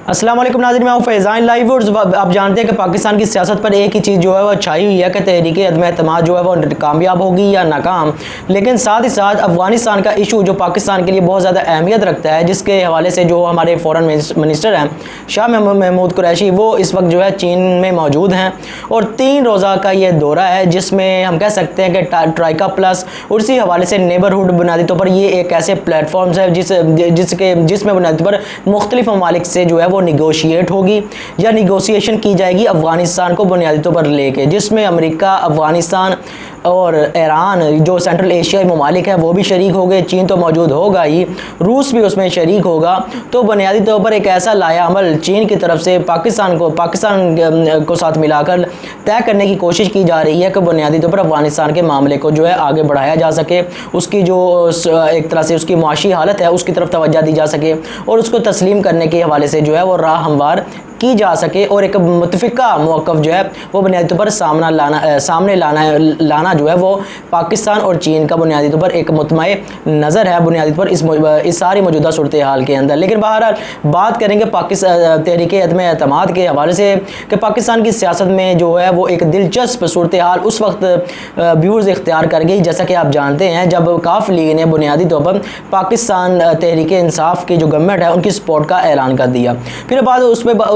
अस्सलाम वालेकुम नाज़रीन, मैं हूं फैज़ान लाइव। और आप जानते हैं कि पाकिस्तान की सियासत पर एक ही चीज़ जो है वो छाई हुई है कि तहरीक अदम एतमाद जो है वो कामयाब होगी या नाकाम। लेकिन साथ ही साथ अफ़गानिस्तान का इशू जो पाकिस्तान के लिए बहुत ज़्यादा अहमियत रखता है, जिसके हवाले से जो हमारे फ़ॉरेन मिनिस्टर हैं शाह महमूद कुरैशी, वो इस वक्त जो है चीन में मौजूद हैं और 3 रोज़ा का ये दौरा है, जिसमें हम कह सकते हैं कि ट्राइका प्लस और इसी हवाले से नेबरहुड बुनियादी तौर पर ये एक ऐसे प्लेटफॉर्म्स है जिसमें बुनियादी तौर पर मुख्तलिफ ममालिक से जो है वो निगोशिएट होगी या निगोशिएशन की जाएगी अफगानिस्तान को बुनियादी तौर पर लेके, जिसमें अमेरिका, अफगानिस्तान और ईरान जो सेंट्रल एशियाई ममालिक है वो भी शरीक हो गए। चीन तो मौजूद होगा ही, रूस भी उसमें शरीक होगा। तो बुनियादी तौर पर एक ऐसा लाया अमल चीन की तरफ से पाकिस्तान को साथ मिलाकर तय करने की कोशिश की जा रही है कि बुनियादी तौर पर अफगानिस्तान के मामले को जो है आगे बढ़ाया जा सके, उसकी जो एक तरह से उसकी मुआशी हालत है उसकी तरफ तवज्जो दी जा सके और उसको तस्लीम करने के हवाले से जो है वो राह हमवार की जा सके और एक मुतफ़िका मौक़िफ़ जो है वो बुनियादी तौर पर सामने लाना जो है वो पाकिस्तान और चीन का बुनियादी तौर पर एक मुतमई नज़र है बुनियादी तौर पर इस सारी मौजूदा सूरत हाल के अंदर। लेकिन बहरहाल बात करेंगे पाकिस्तान तहरीक अदम एतमाद के हवाले से कि पाकिस्तान की सियासत में जो है वो एक दिलचस्प सूरत हाल उस वक्त व्यूज़ इख्तियार कर गई, जैसा कि आप जानते हैं जब काफ लीग ने बुनियादी तौर पर पाकिस्तान तहरीक इंसाफ की जो गवर्नमेंट है उनकी सपोर्ट का ऐलान कर दिया। फिर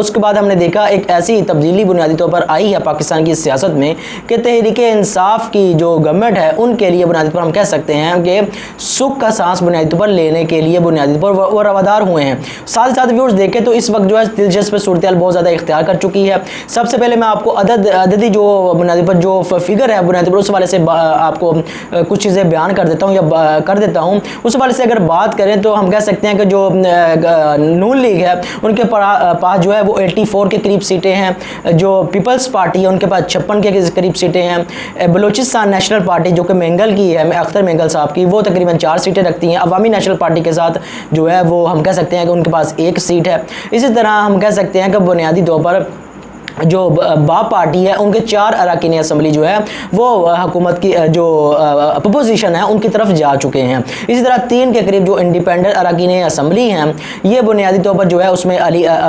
उसके बाद हमने देखा एक ऐसी तब्दीली बुनियादी तौर पर आई है पाकिस्तान की सियासत में कि तहरीक इंसाफ की जो गवर्नमेंट है उनके लिए बुनियादी तौर पर हम कह सकते हैं कि सुख का सांस बुनियादी तौर पर लेने के लिए बुनियादी तौर पर वो रवादार हुए हैं। साथ ही साथ व्यूअर्स देखें तो इस वक्त जो है दिलचस्प सूरत हाल बहुत ज़्यादा इख्तियार कर चुकी है। सबसे पहले मैं आपको अददी जो बुनियादी पर जो फिगर है बुनियादी पर उस वाले से आपको कुछ चीज़ें बयान कर देता हूँ या कर देता हूँ। उस वाले से अगर बात करें तो हम कह सकते हैं कि जो नून लीग है उनके पास जो है वो 84 के करीब सीटें हैं। जो पीपल्स पार्टी है उनके पास 56 के करीब सीटें हैं। बलूचिस्तान नेशनल पार्टी जो कि मेंगल की है, अख्तर मेंगल साहब की, वो तकरीबन 4 सीटें रखती हैं। अवामी नेशनल पार्टी के साथ जो है वो हम कह सकते हैं कि उनके पास 1 सीट है। इसी तरह हम कह सकते हैं कि बुनियादी तौर पर जो बाप पार्टी है उनके 4 अरकान असम्बली जो है वो हुकूमत की जो अपोजिशन है उनकी तरफ जा चुके हैं। इसी तरह 3 के करीब जो इंडिपेंडेंट अरकान असम्बली हैं ये बुनियादी तौर पर जो है उसमें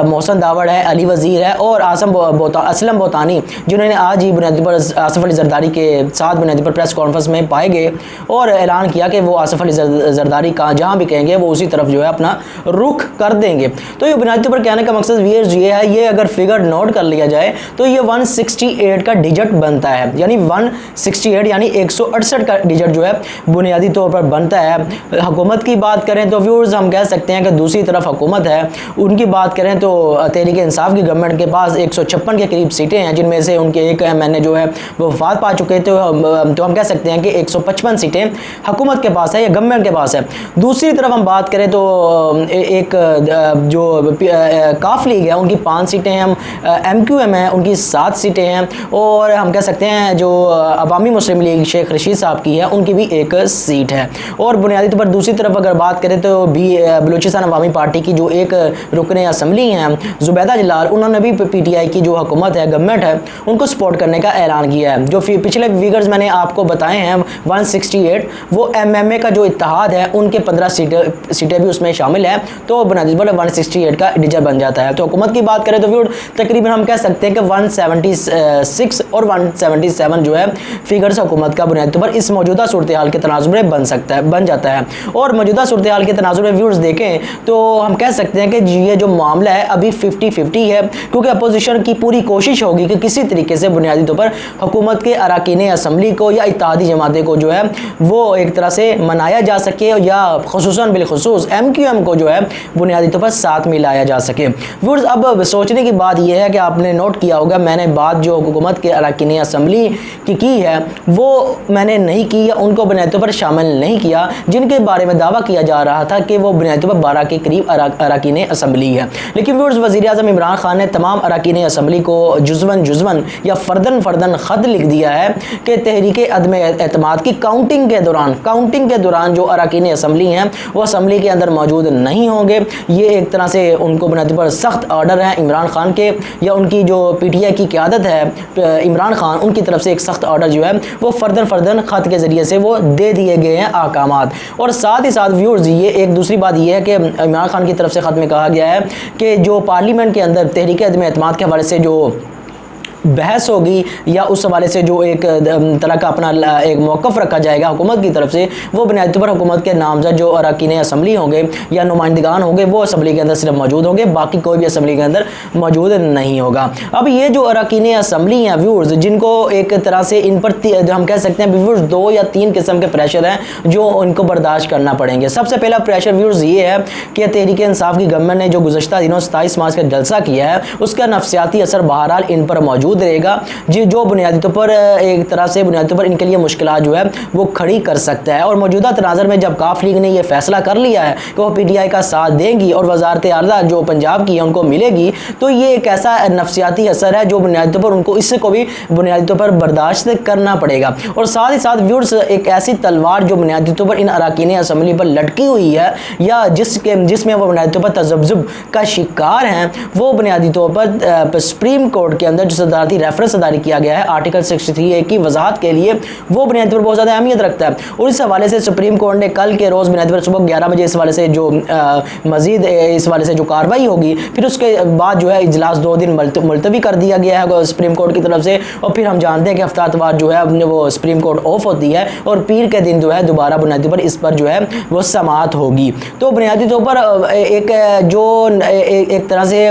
मोहसन दावड़ है, अली वज़ीर है और असलम बोतानी, जिन्होंने आज ही बुनियादी पर आसिफ अली जरदारी के साथ बुनियादी पर प्रेस कॉन्फ्रेंस में पाए गए और ऐलान किया कि वो आसिफ अली जरदारी का जहाँ भी कहेंगे वो उसी तरफ जो है अपना रुख कर देंगे। तो ये बुनियादी तौर पर कहने का मकसद ये है, ये अगर फिगर नोट कर लिया जाए तो ये 168 का डिजिट बनता है, यानी 168 यानी 168 का डिजिट जो है बुनियादी तौर पर बनता है। हुकूमत की बात करें तो व्यूअर्स हम कह सकते हैं कि दूसरी तरफ हुकूमत है उनकी बात करें तो तहरीक इंसाफ की गवर्नमेंट के पास 156 के करीब सीटें हैं, जिनमें से उनके एक MNA जो है वो वफात पा चुके थे। तो हम कह सकते हैं कि 155 सीटें हुकूमत के पास है या गवर्नमेंट के पास है। दूसरी तरफ हम बात करें तो एक जो काफ लीग है उनकी 5 सीटें हैं, MQM है उनकी 7 सीटें हैं और हम कह सकते हैं जो अवामी मुस्लिम लीग शेख रशीद साहब की है उनकी भी 1 सीट है। और बुनियादी तौर पर दूसरी तरफ अगर बात करें तो बलूचिस्तान अवामी पार्टी की जो एक रुकन असम्बली हैं जुबैदा जलाल, उन्होंने भी PTI की जो हुकूमत है गवर्नमेंट है उनको सपोर्ट करने का ऐलान किया है। जो पिछले फिगर्स मैंने आपको बताए हैं 168 वो MMA का जो इत्तेहाद है उनके 15 सीटें भी उसमें शामिल है, तो बुनियादी तौर पर 168 का डिजिट बन जाता है। तो हुकूमत की बात करें तो तकरीबन हम कह सकते हैं कि 176 और 177 जो है फिगर्स हुकूमत का बुनियादी तौर पर इस मौजूदा सूरत हाल के तनाजुर में बन जाता है। और मौजूदा सूरत हाल के तनाजुर में व्यूअर्स देखें तो हम कह सकते हैं कि ये जो मामला है अभी 50-50 है, क्योंकि अपोजिशन की पूरी कोशिश होगी कि किसी तरीके से बुनियादी तौर पर हुकूमत के अरकान असम्बली को या इत्तेहादी जमातें को जो है वो एक तरह से मनाया जा सके या खुसूसन बिलखुसूस MQM को जो है बुनियादी तौर पर साथ मिलाया जा सके। व्यूअर्स अब सोचने की बात यह है कि आपने नोट किया होगा मैंने बात जो हुकूमत के अरकान असम्बली की है वो मैंने नहीं की या उनको बुनियादी तौर पर शामिल नहीं किया, जिनके बारे में दावा किया जा रहा था कि वो बुनियादी तौर पर 12 के करीब अरकान असम्बली है। लेकिन व्यूअर्स वज़ीर आज़म इमरान खान ने तमाम अरकान असम्बली को जुज़वन या फ़र्दन ख़त लिख दिया है कि तहरीक अदम एतमाद की काउंटिंग के दौरान जो अरकान असम्बली हैं वो असम्बली के अंदर मौजूद नहीं होंगे। ये एक तरह से उनको बुनियादी तौर पर सख्त ऑर्डर है इमरान खान के या उनकी जो PTI की क़यादत है इमरान खान, उनकी तरफ से एक सख्त ऑर्डर जो है वो फ़र्दन ख़त के ज़रिए से वो दे दिए गए हैं अहकामात। और साथ ही साथ व्यूअर्स ये एक दूसरी बात ये है कि इमरान खान की तरफ से ख़त में कहा गया है कि जो पार्लियामेंट के अंदर तहरीक अदम एतमाद के हवाले से जो बहस होगी या उस हवाले से जो एक तरह का अपना एक मौक़िफ़ रखा जाएगा हुकूमत की तरफ से, वो बुनियादी तौर पर हुकूमत के नामज़द जो अरकान असम्बली होंगे या नुमाइंदगान होंगे वो असम्बली के अंदर सिर्फ मौजूद होंगे, बाकी कोई भी असम्बली के अंदर मौजूद नहीं होगा। अब ये जो अरकान असम्बली हैं व्यूअर्स, जिनको एक तरह से इन पर हम कह सकते हैं व्यूअर्स 2 या 3 किस्म के प्रेशर हैं जो उनको बर्दाश्त करना पड़ेंगे। सबसे पहला प्रेशर व्यूअर्स ये है कि तहरीक इंसाफ की गवर्नमेंट ने जो गुज़श्ता दिनों 27 मार्च का जलसा किया है उसका नफसियाती असर बहरहाल इन पर मौजूद रहेगा, जो बुनियादी तौर पर एक तरह से बुनियादी तौर पर इनके लिए मुश्किलात जो है वो खड़ी कर सकता है। और मौजूदा तनाज़र में जब काफ लीग ने यह फैसला कर लिया है कि वो PTI का साथ देंगी और वजारत आला जो पंजाब की है उनको मिलेगी, तो ये एक ऐसा नफसियाती असर है जो बुनियादी तौर पर उनको इसको भी बुनियादी तौर पर बर्दाश्त करना पड़ेगा। और साथ ही साथ व्यूअर्स एक ऐसी तलवार जो बुनियादी तौर पर इन अरकान असम्बली पर लटकी हुई है या जिसमें वो बुनियादी तौर पर तज़ब्ज़ुब का शिकार हैं, वो बुनियादी तौर पर सुप्रीम कोर्ट के अंदर जो सदारती रेफरेंस जारी किया गया है आर्टिकल 63A की वजाहत के लिए, वो बुनियादी तौर पर बहुत ज़्यादा अहमियत रखता है। और इस हवाले से सुप्रीम कोर्ट ने कल के रोज़ बुनियादी तौर पर सुबह 11 बजे इस हवाले से जो मज़ीद इस हवाले से जो कार्रवाई होगी, फिर उसके बाद जो है इजलास 2 दिन मुलतवी कर दिया गया है सुप्रीम कोर्ट की तरफ से। और फिर हम जानते हैं कि हफ्तावार जो है वो सुप्रीम कोर्ट ऑफ होती है और पीर के दिन जो है दोबारा बुनियादी तौर पर इस पर जो है वो समाअत होगी। तो बुनियादी तौर पर एक तरह से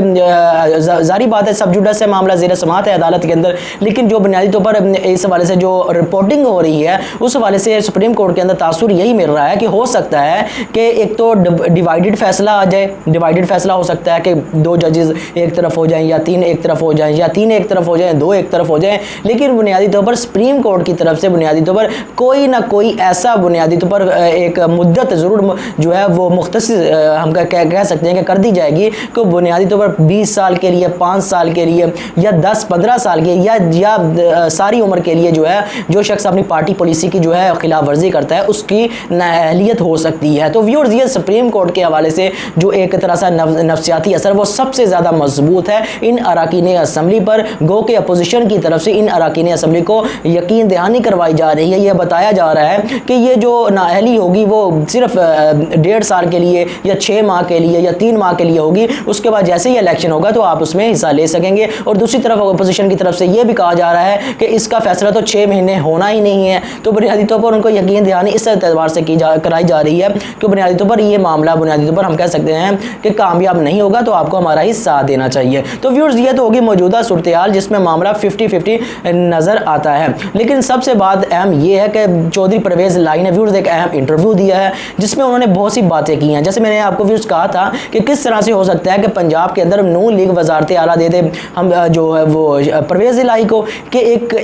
जारी बात है सब जुडिस से मामला ज़ेर समाअत है अदालत के अंदर, लेकिन जो बुनियादी तौर पर इस हवाले से जो रिपोर्टिंग हो रही है उस हवाले से सुप्रीम कोर्ट के अंदर तासुर यही मिल रहा है कि हो सकता है कि एक तो डिवाइडेड फैसला आ जाए, डिवाइडेड फैसला हो सकता है कि 2 जजेस एक तरफ हो जाएं या 3 एक तरफ हो जाएं या 3 एक तरफ हो जाएं 2 एक तरफ हो जाएं, लेकिन बुनियादी तौर पर सुप्रीम कोर्ट की तरफ से बुनियादी तौर पर कोई ना कोई ऐसा बुनियादी तौर पर एक मुद्दत ज़रूर जो है वो मुख्तस हम कह सकते हैं कि कर दी जाएगी कि बुनियादी तौर पर 20 साल के लिए, 5 साल के लिए या 10-15 साल के या सारी उम्र के लिए जो है जो शख्स अपनी पार्टी पॉलिसी की जो है खिलाफ वर्जी करता है उसकी नाअहलियत हो सकती है। तो व्यूअर्स ये सुप्रीम कोर्ट के हवाले से जो एक तरह से नफसियाती असर वो सबसे ज़्यादा मजबूत है इन अरकान असम्बली पर। गो के अपोजिशन की तरफ से इन अरकान असम्बली को यकीन दहानी करवाई जा रही है। यह बताया जा रहा है कि ये जो नाअहली होगी वो सिर्फ 1.5 साल के लिए या 6 माह के लिए या 3 माह के लिए होगी, उसके बाद जैसे ही इलेक्शन होगा तो आप उसमें हिस्सा ले सकेंगे। और दूसरी तरफ अपोजिशन की तरफ से यह भी कहा जा रहा है कि इसका फैसला तो 6 महीने होना ही नहीं है। तो बुनियादी तौर पर उनको यकीन दहानी इस एतबार से कराई जा रही है कि बुनियादी तौर पर यह मामला बुनियादी तौर पर हम कह सकते हैं कि कामयाब नहीं होगा, तो आपको हमारा ही साथ देना चाहिए। तो व्यूअर्स ये तो होगी मौजूदा सूरत हाल जिसमें मामला 50-50 नज़र आता है। लेकिन सबसे बात अहम यह है कि चौधरी परवेज़ इलाही ने व्यूअर्स एक अहम इंटरव्यू दिया है जिसमें उन्होंने बहुत सी बातें की हैं। जैसे मैंने आपको व्यूअर्स कहा था कि किस तरह से हो सकता है कि पंजाब के अंदर नून लीग वजारत आला दे दे हम जो है वो परवेज़ इलाही को कि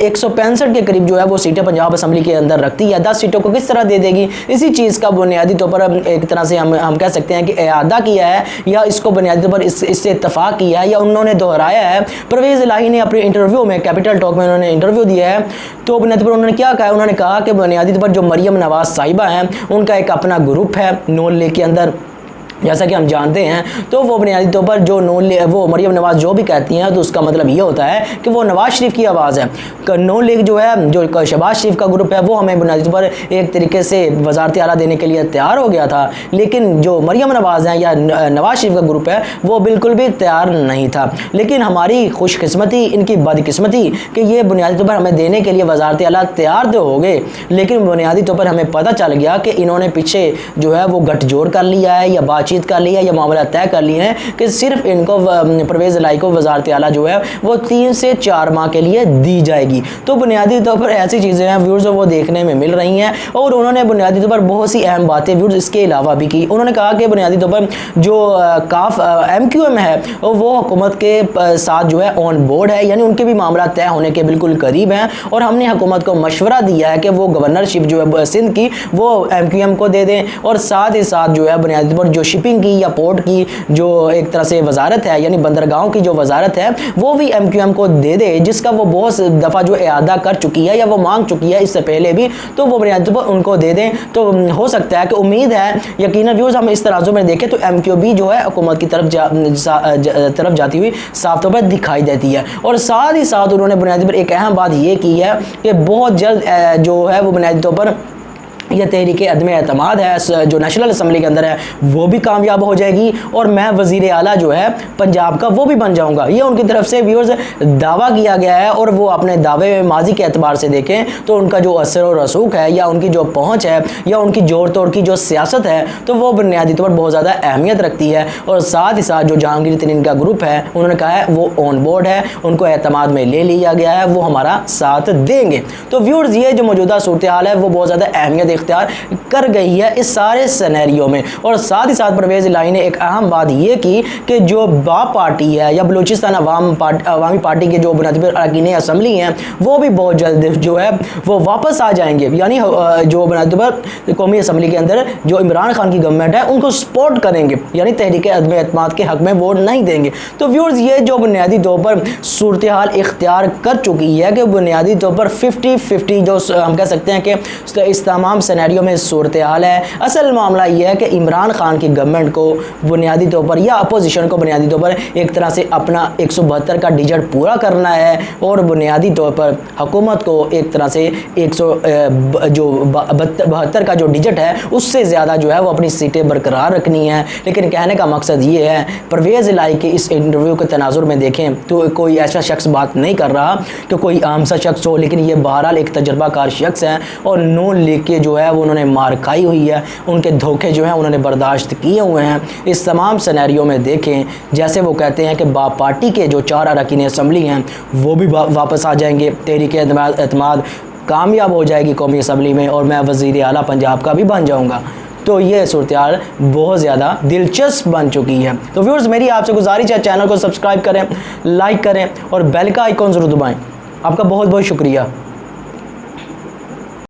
165 के करीब जो है वो सीटें पंजाब असम्बली के अंदर रखती है, 10 सीटों को किस तरह दे देगी। इसी चीज़ का बुनियादी तौर पर एक तरह से हम कह सकते हैं कि इआदा किया है या इसको बुनियादी तौर पर इससे इत्तफाक किया है या उन्होंने दोहराया है। परवेज़ इलाही ने अपने इंटरव्यू में कैपिटल टॉक में उन्होंने इंटरव्यू दिया है, तो बुनियादी तौर पर उन्होंने क्या कहा, उन्होंने कहा कि बुनियादी तौर पर जो मरियम नवाज़ साहिबा हैं उनका एक अपना ग्रुप है नून लीग के अंदर, जैसा कि हम जानते हैं। तो वो बुनियादी तौर पर जो वो मरियम नवाज़ जो भी कहती हैं तो उसका मतलब ये होता है कि वो नवाज़ शरीफ की आवाज़ है। नून लीग जो है जो शहबाज शरीफ का ग्रुप है वो हमें बुनियादी तौर पर एक तरीके से वजारत आला देने के लिए तैयार हो गया था, लेकिन जो मरियम नवाज़ हैं या नवाज़ शरीफ का ग्रुप है वो बिल्कुल भी तैयार नहीं था। लेकिन हमारी खुशकिस्मती इनकी बदकिस्मती कि ये बुनियादी तौर पर हमें देने के लिए वजारत आला तैयार तो हो गए, लेकिन बुनियादी तौर पर हमें पता चल गया कि इन्होंने पीछे जो है वो गठजोड़ कर लिया है या बातचीत कर लिया या मामला तय कर लिए हैं कि सिर्फ इनको परवेज़ इलाही को वजारत आला जो है वो 3 से 4 माह के लिए दी जाएगी। तो बुनियादी तौर पर ऐसी चीज़ें हैं व्यूअर्स वो देखने में मिल रही हैं। और उन्होंने बुनियादी तौर पर बहुत सी अहम बातें व्यूअर्स इसके अलावा भी की। उन्होंने कहा कि बुनियादी तौर पर जो काफ MQM है वो हुकूमत के साथ जो है ऑन बोर्ड है, यानी उनके भी मामला तय होने के बिल्कुल करीब हैं। और हमने हुकूमत को मशवरा दिया है कि वो गवर्नरशिप जो है सिंध की वो MQM को दे दें और साथ ही साथ जो है बुनियादी तौर पर जो शिपिंग की या पोर्ट की जो एक तरह से वजारत है, यानी बंदरगाहों की जो वजारत है, वो भी MQM को दे दे, जिसका वो बहुत दफ़ा जो अदा कर चुकी है या वो मांग चुकी है इससे पहले भी, तो वो बुनियादी तौर पर उनको दे दें तो हो सकता है कि उम्मीद है यकीनन व्यूज़ हम इस तराजू में देखें तो MQB जो है हुकूमत की तरफ जाती हुई साफ तौर पर दिखाई देती है। और साथ ही साथ उन्होंने बुनियादी पर एक अहम बात ये की है कि बहुत जल्द जो है वो बुनियादी तौर पर यह तहरीक अदम एतमाद है जो नेशनल असम्बली के अंदर है वो भी कामयाब हो जाएगी और मैं वज़ीर आला जो है पंजाब का वो भी बन जाऊंगा। ये उनकी तरफ से व्यूअर्स दावा किया गया है और वो अपने दावे में माजी के एतबार से देखें तो उनका जो असर और रसूख है या उनकी जो पहुँच है या उनकी जोर तोड़ की जो सियासत है तो वो बुनियादी तौर पर बहुत ज़्यादा अहमियत रखती है। और साथ ही साथ जो जहांगीर तरीन का ग्रुप है उन्होंने कहा है वो ऑन बोर्ड है, उनको एतमाद में ले लिया गया है, वो हमारा साथ देंगे। तो व्यूअर्स ये जो मौजूदा सूरत हाल है वो बहुत ज़्यादा अहमियत इख्तियार कर गई है इस सारे सिनेरियो में। और साथ ही साथ परवेज़ इलाही ने एक अहम बात ये की कि जो बाप पार्टी है या बलूचिस्तान अवामी पार्टी के जो बुनियादी अरकान असम्बली हैं वो भी बहुत जल्द जो है वो वापस आ जाएंगे, यानी जो बुनियादी पर कौमी असम्बली के अंदर जो इमरान खान की गवर्नमेंट है उनको सपोर्ट करेंगे, यानी तहरीक अदम एतमाद के हक में वोट नहीं देंगे। तो व्यूअर्स ये जो बुनियादी तौर पर सूरत हाल इख्तियार कर चुकी है कि बुनियादी तौर पर 50-50 जो हम कह सकते हैं कि इस तमाम सिनेरियो में सूरत हाल है। असल मामला यह है कि इमरान खान की गवर्नमेंट को बुनियादी तौर पर या अपोजिशन को बुनियादी तौर पर एक तरह से अपना 172 का डिजिट पूरा करना है और बुनियादी तौर पर हुकूमत को एक तरह से 172 का जो डिजिट है उससे ज़्यादा जो है वो अपनी सीटें बरकरार रखनी है। लेकिन कहने का मकसद ये है, परवेज़ इलाही के इस इंटरव्यू के तनाजुर में देखें तो कोई ऐसा शख्स बात नहीं कर रहा कि कोई आम सा शख्स हो, लेकिन ये बहरहाल एक तजर्बाकार शख्स है और नून लीग के जो है वो उन्होंने मार खाई हुई है, उनके धोखे जो हैं उन्होंने बर्दाश्त किए हुए हैं। इस तमाम सिनेरियो में देखें जैसे वो कहते हैं कि बाप पार्टी के जो 4 अरकान असम्बली हैं वो भी वापस आ जाएंगे, तहरीक एतमाद कामयाब हो जाएगी कौमी असम्बली में और मैं वज़ीर आला पंजाब का भी बन जाऊँगा। तो ये सूरत हाल बहुत ज़्यादा दिलचस्प बन चुकी है। तो व्यूअर्स मेरी आपसे गुजारिश है चैनल को सब्सक्राइब करें, लाइक करें और बेल का आइकॉन ज़रूर दबाएँ। आपका बहुत बहुत शुक्रिया।